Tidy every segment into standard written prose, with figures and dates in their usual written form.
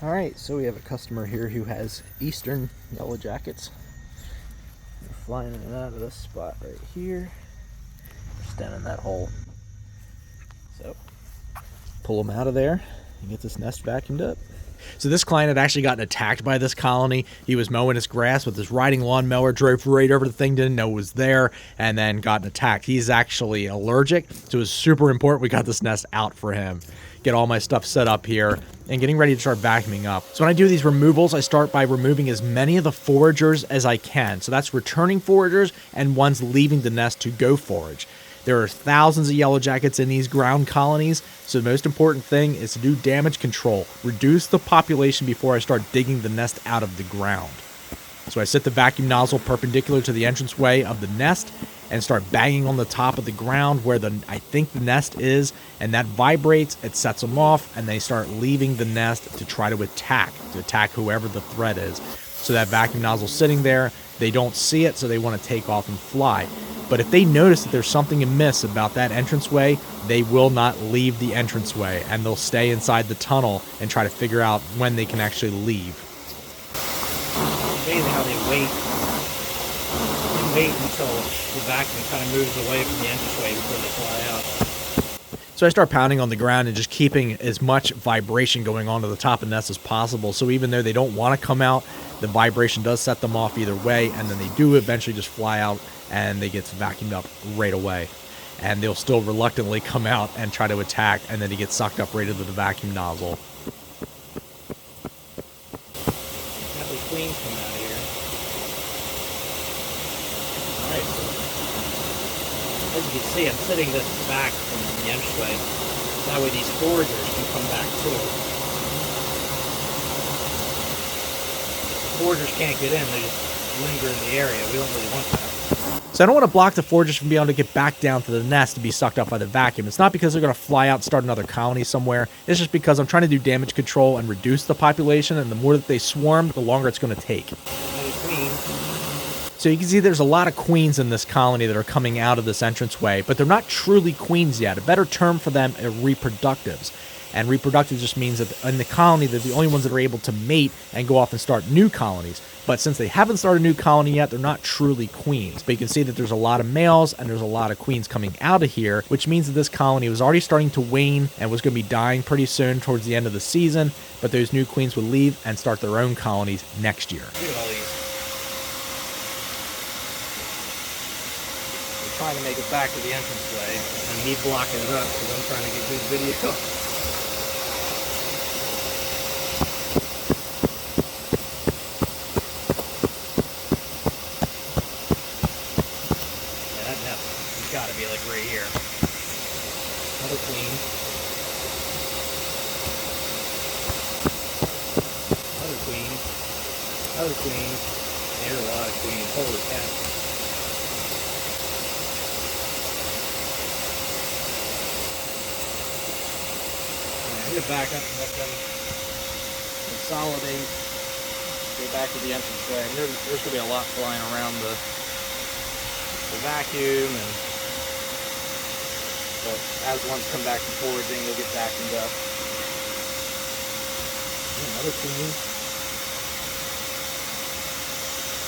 Alright, so we have a customer here who has eastern yellow jackets. They're flying in and out of this spot right here. Just down in that hole. So, pull them out of there and get this nest vacuumed up. So this client had actually gotten attacked by this colony. He was mowing his grass with his riding lawnmower, drove right over the thing, didn't know it was there, and then got attacked. He's actually allergic, so it was super important we got this nest out for him. Get all my stuff set up here and getting ready to start vacuuming up. So when I do these removals, I start by removing as many of the foragers as I can. So that's returning foragers and ones leaving the nest to go forage. There are thousands of yellow jackets in these ground colonies, so the most important thing is to do damage control. Reduce the population before I start digging the nest out of the ground. So I set the vacuum nozzle perpendicular to the entranceway of the nest and start banging on the top of the ground where I think the nest is, and that vibrates, it sets them off, and they start leaving the nest to try to attack whoever the threat is. So that vacuum nozzle's sitting there, they don't see it, so they want to take off and fly. But if they notice that there's something amiss about that entranceway, they will not leave the entranceway, and they'll stay inside the tunnel and try to figure out when they can actually leave. Amazing how they wait until the vacuum kind of moves away from the entranceway before they fly out. So I start pounding on the ground and just keeping as much vibration going on to the top of the nest as possible. So even though they don't want to come out, the vibration does set them off either way, and then they do eventually just fly out and they get vacuumed up right away. And they'll still reluctantly come out and try to attack, and then he gets sucked up right into the vacuum nozzle. Have the queens come out of here. Alright, so as you can see, I'm sitting this back from the entranceway. That way these foragers can come back too. The foragers can't get in, they just linger in the area. We don't really want that. So I don't want to block the foragers from being able to get back down to the nest to be sucked up by the vacuum. It's not because they're going to fly out and start another colony somewhere. It's just because I'm trying to do damage control and reduce the population, and the more that they swarm, the longer it's going to take. So you can see there's a lot of queens in this colony that are coming out of this entranceway, but they're not truly queens yet. A better term for them are reproductives. And reproductive just means that in the colony, they're the only ones that are able to mate and go off and start new colonies. But since they haven't started a new colony yet, they're not truly queens. But you can see that there's a lot of males and there's a lot of queens coming out of here, which means that this colony was already starting to wane and was going to be dying pretty soon towards the end of the season. But those new queens would leave and start their own colonies next year. Look at all these. We're trying to make it back to the entranceway, and me blocking it up because I'm trying to get good video. Gotta be like right here. Another queen. Another queen. Another queen. There's a lot of queens. Holy cow. I'm gonna back up and let them consolidate. Go back to the entranceway. There's gonna be a lot flying around the vacuum, and but as ones come back from foraging, they'll get vacuumed up. Another queen.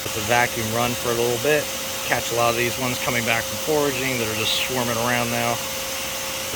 Let the vacuum run for a little bit. Catch a lot of these ones coming back from foraging that are just swarming around now.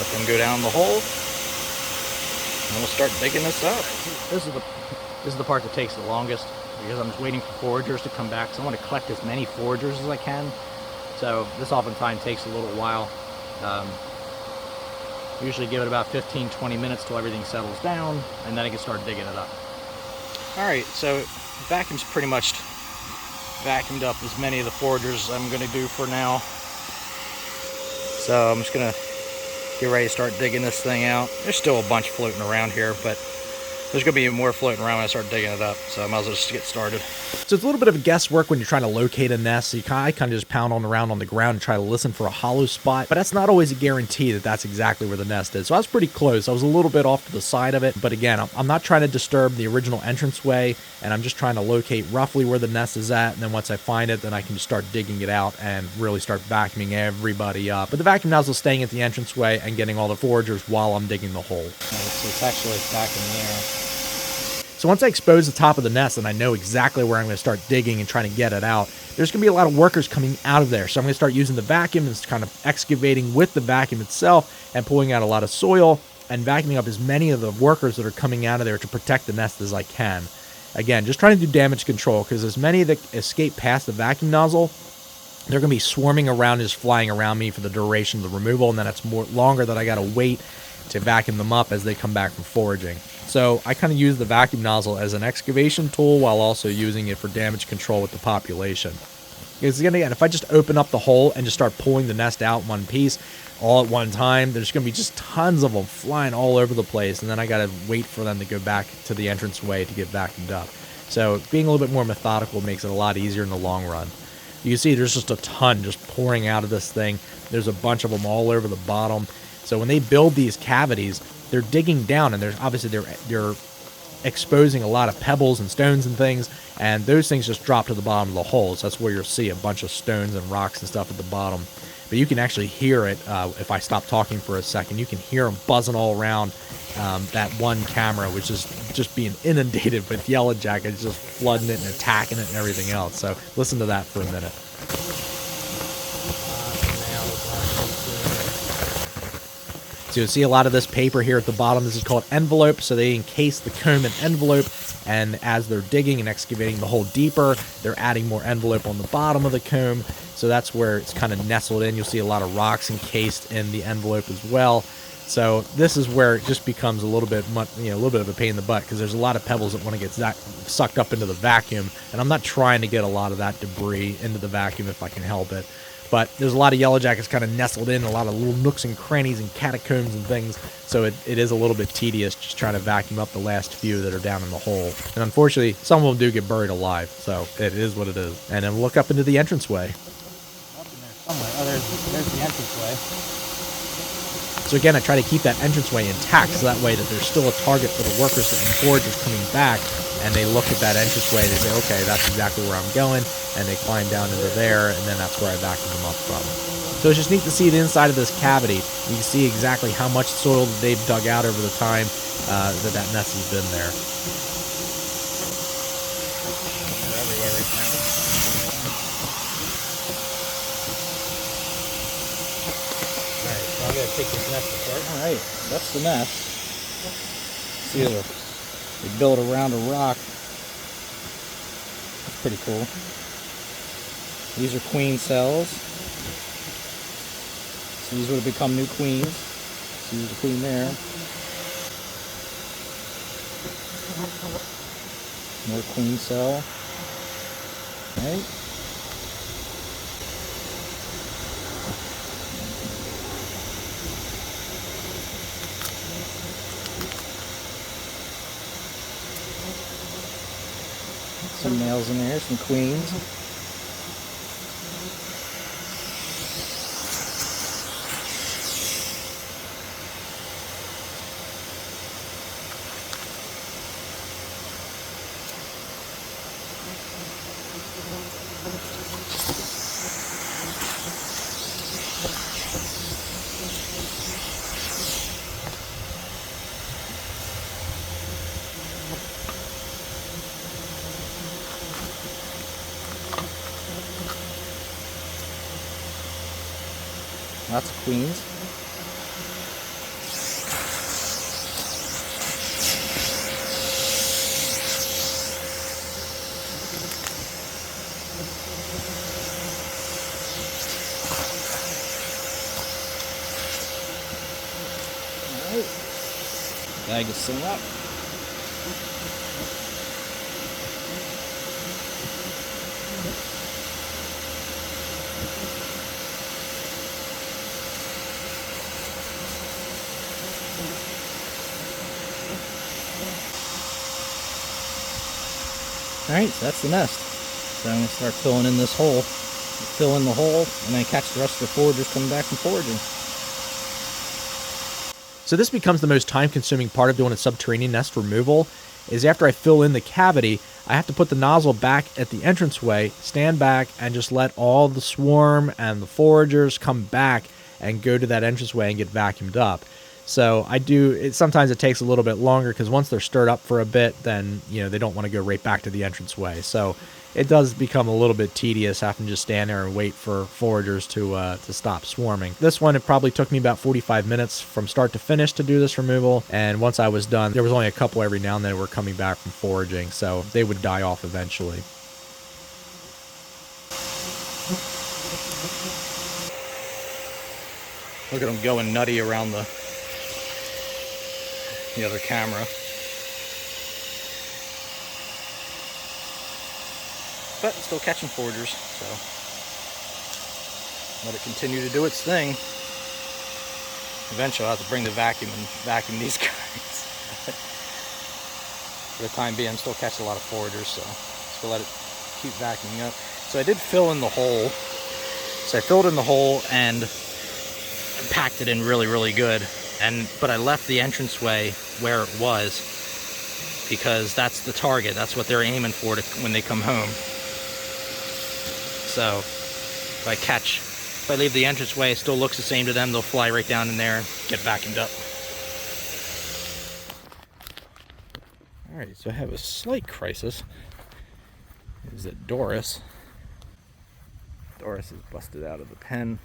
Let them go down the hole, and we'll start digging this up. This is the part that takes the longest because I'm just waiting for foragers to come back. So I want to collect as many foragers as I can. So this oftentimes takes a little while. Usually give it about 15-20 minutes till everything settles down, and then I can start digging it up. Alright, so the vacuum's pretty much vacuumed up as many of the foragers as I'm going to do for now. So I'm just going to get ready to start digging this thing out. There's still a bunch floating around here, but there's going to be more floating around when I start digging it up, so I might as well just get started. So it's a little bit of guesswork when you're trying to locate a nest. So I kind of just pound around on the ground and try to listen for a hollow spot, but that's not always a guarantee that that's exactly where the nest is. So I was pretty close. I was a little bit off to the side of it, but again, I'm not trying to disturb the original entranceway, and I'm just trying to locate roughly where the nest is at, and then once I find it, then I can just start digging it out and really start vacuuming everybody up. But the vacuum nozzle is staying at the entranceway and getting all the foragers while I'm digging the hole. So it's actually back in there. So once I expose the top of the nest and I know exactly where I'm going to start digging and trying to get it out, there's going to be a lot of workers coming out of there. So I'm going to start using the vacuum and kind of excavating with the vacuum itself and pulling out a lot of soil and vacuuming up as many of the workers that are coming out of there to protect the nest as I can. Again, just trying to do damage control, because as many that escape past the vacuum nozzle, they're going to be swarming around, just flying around me for the duration of the removal, and then it's more longer that I got to wait to vacuum them up as they come back from foraging. So I kind of use the vacuum nozzle as an excavation tool while also using it for damage control with the population. Because again, if I just open up the hole and just start pulling the nest out in one piece all at one time, there's going to be just tons of them flying all over the place, and then I got to wait for them to go back to the entranceway to get vacuumed up. So being a little bit more methodical makes it a lot easier in the long run. You can see there's just a ton just pouring out of this thing. There's a bunch of them all over the bottom. So when they build these cavities, they're digging down, and there's obviously they're exposing a lot of pebbles and stones and things, and those things just drop to the bottom of the holes. That's where you'll see a bunch of stones and rocks and stuff at the bottom. But you can actually hear it if I stop talking for a second. You can hear them buzzing all around that one camera, which is just being inundated with yellow jackets, just flooding it and attacking it and everything else. So listen to that for a minute. So you'll see a lot of this paper here at the bottom. This is called envelope. So they encase the comb in envelope, and as they're digging and excavating the hole deeper, they're adding more envelope on the bottom of the comb. So that's where it's kind of nestled in. You'll see a lot of rocks encased in the envelope as well. So this is where it just becomes a little bit, a little bit of a pain in the butt, because there's a lot of pebbles that want to get sucked up into the vacuum, and I'm not trying to get a lot of that debris into the vacuum if I can help it. But there's a lot of yellow jackets kind of nestled in, a lot of little nooks and crannies and catacombs and things, so it is a little bit tedious just trying to vacuum up the last few that are down in the hole. And unfortunately, some of them do get buried alive, so it is what it is. And then look up into the entranceway. Up in there somewhere. Oh, there's the entranceway. So again, I try to keep that entranceway intact, so that way that there's still a target for the workers and foragers coming back, and they look at that entranceway, they say, okay, that's exactly where I'm going, and they climb down into there, and then that's where I vacuum them up from. So it's just neat to see the inside of this cavity. You can see exactly how much soil that they've dug out over the time that nest has been there. They're everywhere right now. Alright, so I'm going to take this nest apart. Alright, that's the nest. See, they built around a rock. That's pretty cool. These are queen cells. So these would have become new queens. So there's a queen there. More queen cell. Right. Some males in there, some queens. Lots of queens. Alright. Bag is set up. Alright, so that's the nest. So I'm going to start filling in this hole. Fill in the hole, and then catch the rest of the foragers coming back from foraging. So this becomes the most time-consuming part of doing a subterranean nest removal, is after I fill in the cavity, I have to put the nozzle back at the entranceway, stand back, and just let all the swarm and the foragers come back and go to that entranceway and get vacuumed up. So sometimes it takes a little bit longer because once they're stirred up for a bit, then, they don't want to go right back to the entranceway. So it does become a little bit tedious having to just stand there and wait for foragers to stop swarming. This one, it probably took me about 45 minutes from start to finish to do this removal. And once I was done, there was only a couple every now and then were coming back from foraging, so they would die off eventually. Look at them going nutty around the other camera. But still catching foragers, so let it continue to do its thing. Eventually I'll have to bring the vacuum and vacuum these guys. For the time being, I'm still catching a lot of foragers, so just let it keep vacuuming up. So I did fill in the hole. So I filled in the hole and packed it in really, really good. But I left the entranceway where it was because that's the target. That's what they're aiming for when they come home. So if I leave the entranceway, it still looks the same to them. They'll fly right down in there and get vacuumed up. All right, so I have a slight crisis. Is that Doris is busted out of the pen.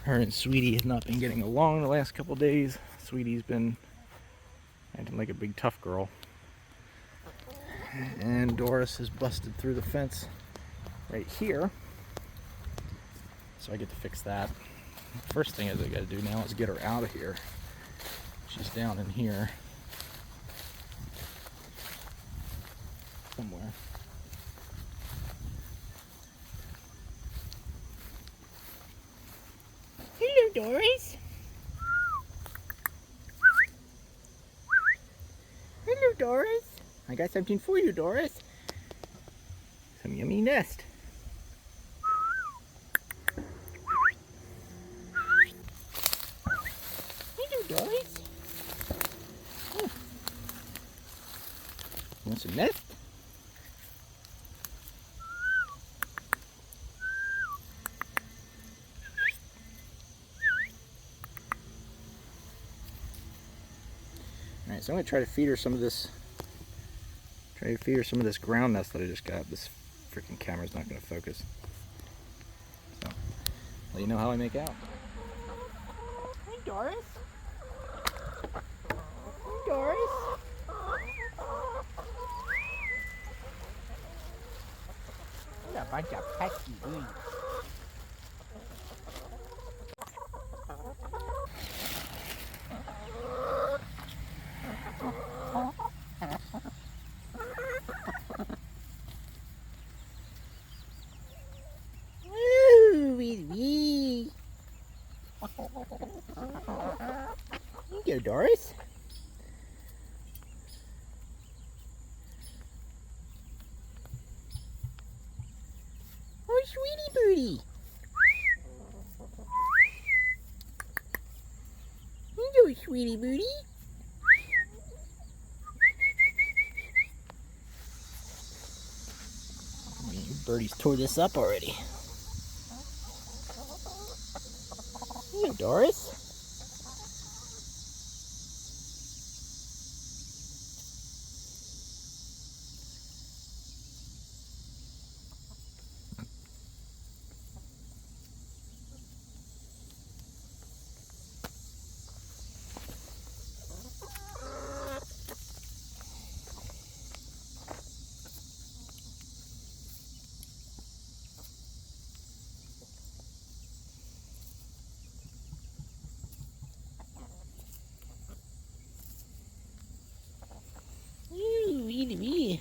Her and Sweetie have not been getting along the last couple days. Sweetie's been acting like a big tough girl. And Doris has busted through the fence right here. So I get to fix that. First thing I gotta do now is get her out of here. She's down in here somewhere. Hello, Doris. Hello, Doris. I got something for you, Doris. Some yummy nest. Hello, Doris. Oh. You want some nest? Alright, so I'm going to try to feed her some of this. Ground nest that I just got. This freaking camera's not going to focus. So, let you know how I make out. Hey, Doris. Hey, Doris. What a bunch of pesky weeds. Here you go, Doris. Oh, sweetie booty. Here you go, sweetie booty. Birdies tore this up already. Here you go, Doris. Rhea-the-Rhea.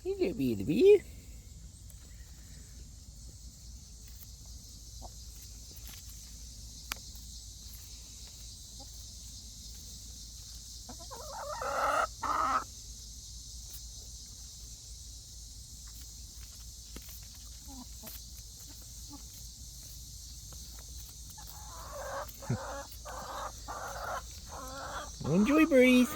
Hello, Rhea-the-Rhea. Enjoy, birdies.